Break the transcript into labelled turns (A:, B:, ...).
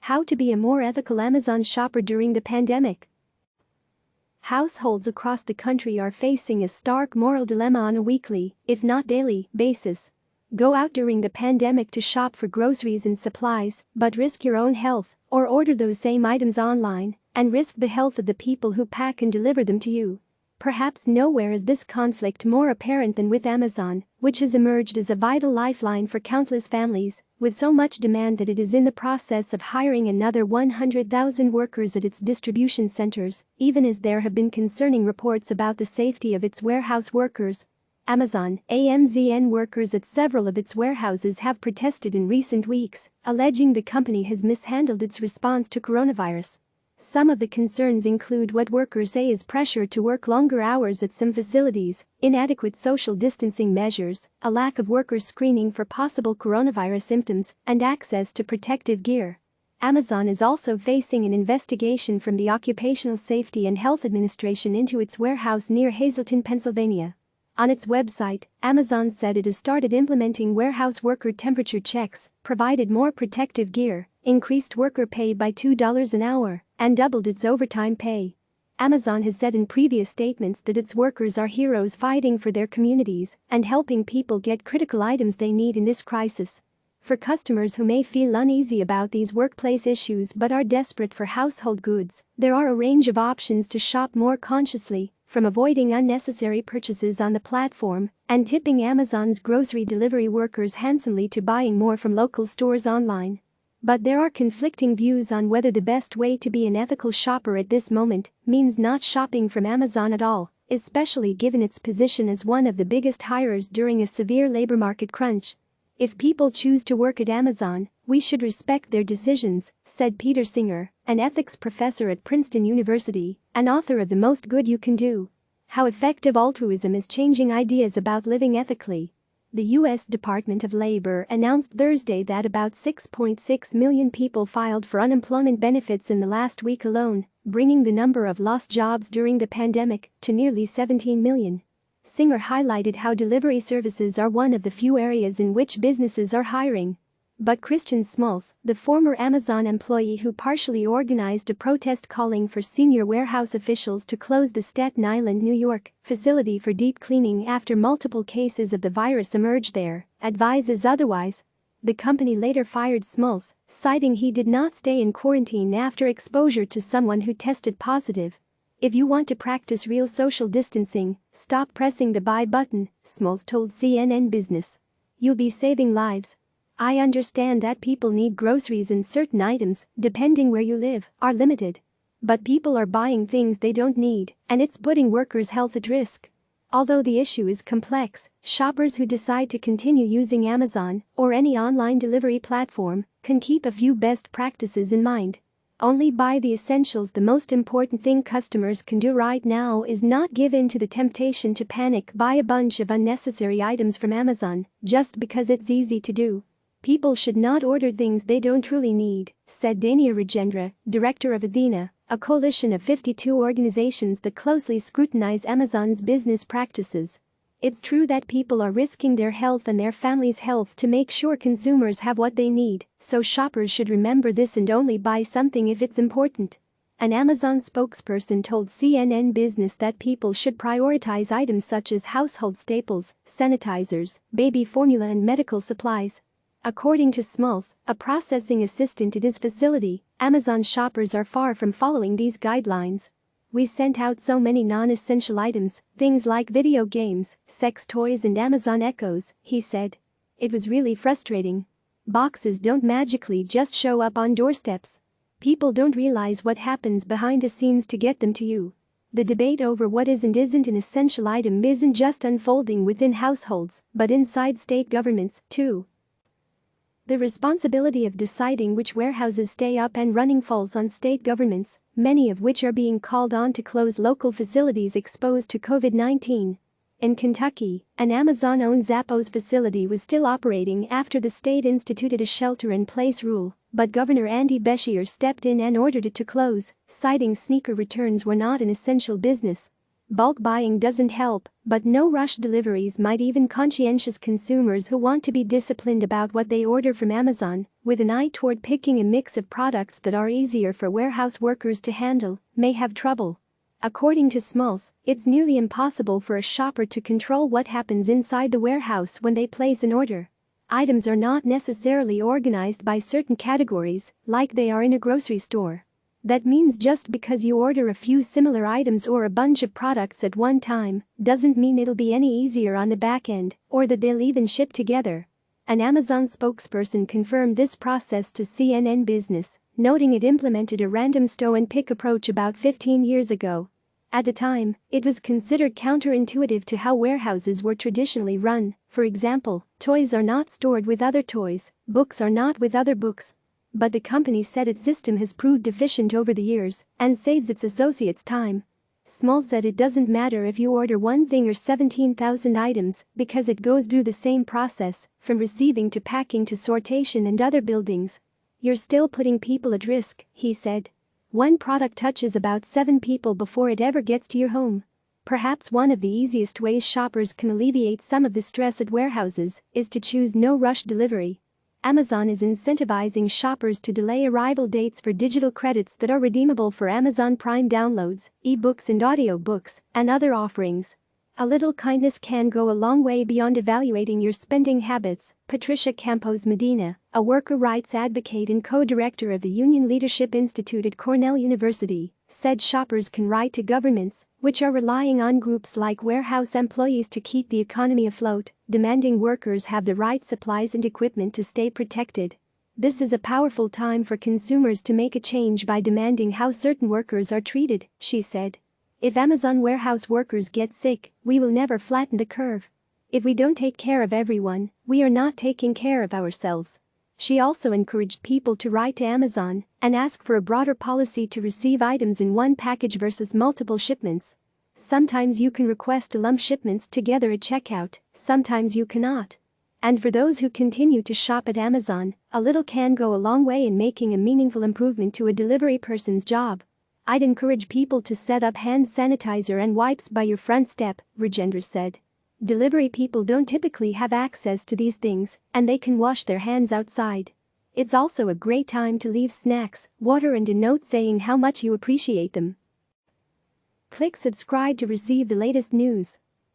A: How to be a more ethical Amazon shopper during the pandemic. Households across the country are facing a stark moral dilemma on a weekly, if not daily, basis. Go out during the pandemic to shop for groceries and supplies, but risk your own health, or order those same items online and risk the health of the people who pack and deliver them to you. Perhaps nowhere is this conflict more apparent than with Amazon, which has emerged as a vital lifeline for countless families, with so much demand that it is in the process of hiring another 100,000 workers at its distribution centers, even as there have been concerning reports about the safety of its warehouse workers. Amazon AMZN workers at several of its warehouses have protested in recent weeks, alleging the company has mishandled its response to coronavirus. Some of the concerns include what workers say is pressure to work longer hours at some facilities, inadequate social distancing measures, a lack of worker screening for possible coronavirus symptoms, and access to protective gear. Amazon is also facing an investigation from the Occupational Safety and Health Administration into its warehouse near Hazleton, Pennsylvania. On its website, Amazon said it has started implementing warehouse worker temperature checks, provided more protective gear, increased worker pay by $2 an hour, and doubled its overtime pay. Amazon has said in previous statements that its workers are heroes fighting for their communities and helping people get critical items they need in this crisis. For customers who may feel uneasy about these workplace issues but are desperate for household goods, there are a range of options to shop more consciously, from avoiding unnecessary purchases on the platform and tipping Amazon's grocery delivery workers handsomely to buying more from local stores online. But there are conflicting views on whether the best way to be an ethical shopper at this moment means not shopping from Amazon at all, especially given its position as one of the biggest hirers during a severe labor market crunch. If people choose to work at Amazon, we should respect their decisions, said Peter Singer, an ethics professor at Princeton University and author of The Most Good You Can Do: How Effective Altruism is Changing Ideas About Living Ethically. The U.S. Department of Labor announced Thursday that about 6.6 million people filed for unemployment benefits in the last week alone, bringing the number of lost jobs during the pandemic to nearly 17 million. Singer highlighted how delivery services are one of the few areas in which businesses are hiring. But Christian Smalls, the former Amazon employee who partially organized a protest calling for senior warehouse officials to close the Staten Island, New York, facility for deep cleaning after multiple cases of the virus emerged there, advises otherwise. The company later fired Smalls, citing he did not stay in quarantine after exposure to someone who tested positive. If you want to practice real social distancing, stop pressing the buy button, Smalls told CNN Business. You'll be saving lives. I understand that people need groceries and certain items, depending where you live, are limited. But people are buying things they don't need, and it's putting workers' health at risk. Although the issue is complex, shoppers who decide to continue using Amazon or any online delivery platform can keep a few best practices in mind. Only buy the essentials. The most important thing customers can do right now is not give in to the temptation to panic buy a bunch of unnecessary items from Amazon just because it's easy to do. People should not order things they don't truly need, said Dania Rajendra, director of Athena, a coalition of 52 organizations that closely scrutinize Amazon's business practices. It's true that people are risking their health and their family's health to make sure consumers have what they need, so shoppers should remember this and only buy something if it's important. An Amazon spokesperson told CNN Business that people should prioritize items such as household staples, sanitizers, baby formula and medical supplies. According to Smalls, a processing assistant at his facility, Amazon shoppers are far from following these guidelines. We sent out so many non-essential items, things like video games, sex toys and Amazon Echoes, he said. It was really frustrating. Boxes don't magically just show up on doorsteps. People don't realize what happens behind the scenes to get them to you. The debate over what is and isn't an essential item isn't just unfolding within households, but inside state governments, too. The responsibility of deciding which warehouses stay up and running falls on state governments, many of which are being called on to close local facilities exposed to COVID-19. In Kentucky, an Amazon-owned Zappos facility was still operating after the state instituted a shelter-in-place rule, but Governor Andy Beshear stepped in and ordered it to close, citing sneaker returns were not an essential business. Bulk buying doesn't help, but no rush deliveries might. Even conscientious consumers who want to be disciplined about what they order from Amazon, with an eye toward picking a mix of products that are easier for warehouse workers to handle, may have trouble. According to Smalls, it's nearly impossible for a shopper to control what happens inside the warehouse when they place an order. Items are not necessarily organized by certain categories, like they are in a grocery store. That means just because you order a few similar items or a bunch of products at one time, doesn't mean it'll be any easier on the back end, or that they'll even ship together. An Amazon spokesperson confirmed this process to CNN Business, noting it implemented a random stow and pick approach about 15 years ago. At the time, it was considered counterintuitive to how warehouses were traditionally run. For example, toys are not stored with other toys, books are not with other books. But the company said its system has proved efficient over the years and saves its associates time. Small said it doesn't matter if you order one thing or 17,000 items because it goes through the same process, from receiving to packing to sortation and other buildings. You're still putting people at risk, he said. One product touches about 7 people before it ever gets to your home. Perhaps one of the easiest ways shoppers can alleviate some of the stress at warehouses is to choose no-rush delivery. Amazon is incentivizing shoppers to delay arrival dates for digital credits that are redeemable for Amazon Prime downloads, e-books and audiobooks, and other offerings. A little kindness can go a long way beyond evaluating your spending habits, Patricia Campos Medina, a worker rights advocate and co-director of the Union Leadership Institute at Cornell University, said shoppers can write to governments, which are relying on groups like warehouse employees to keep the economy afloat, demanding workers have the right supplies and equipment to stay protected. This is a powerful time for consumers to make a change by demanding how certain workers are treated, she said. If Amazon warehouse workers get sick, we will never flatten the curve. If we don't take care of everyone, we are not taking care of ourselves. She also encouraged people to write to Amazon and ask for a broader policy to receive items in one package versus multiple shipments. Sometimes you can request lump shipments together at checkout, sometimes you cannot. And for those who continue to shop at Amazon, a little can go a long way in making a meaningful improvement to a delivery person's job. I'd encourage people to set up hand sanitizer and wipes by your front step, Rajendra said. Delivery people don't typically have access to these things, and they can wash their hands outside. It's also a great time to leave snacks, water and a note saying how much you appreciate them. Click subscribe to receive the latest news.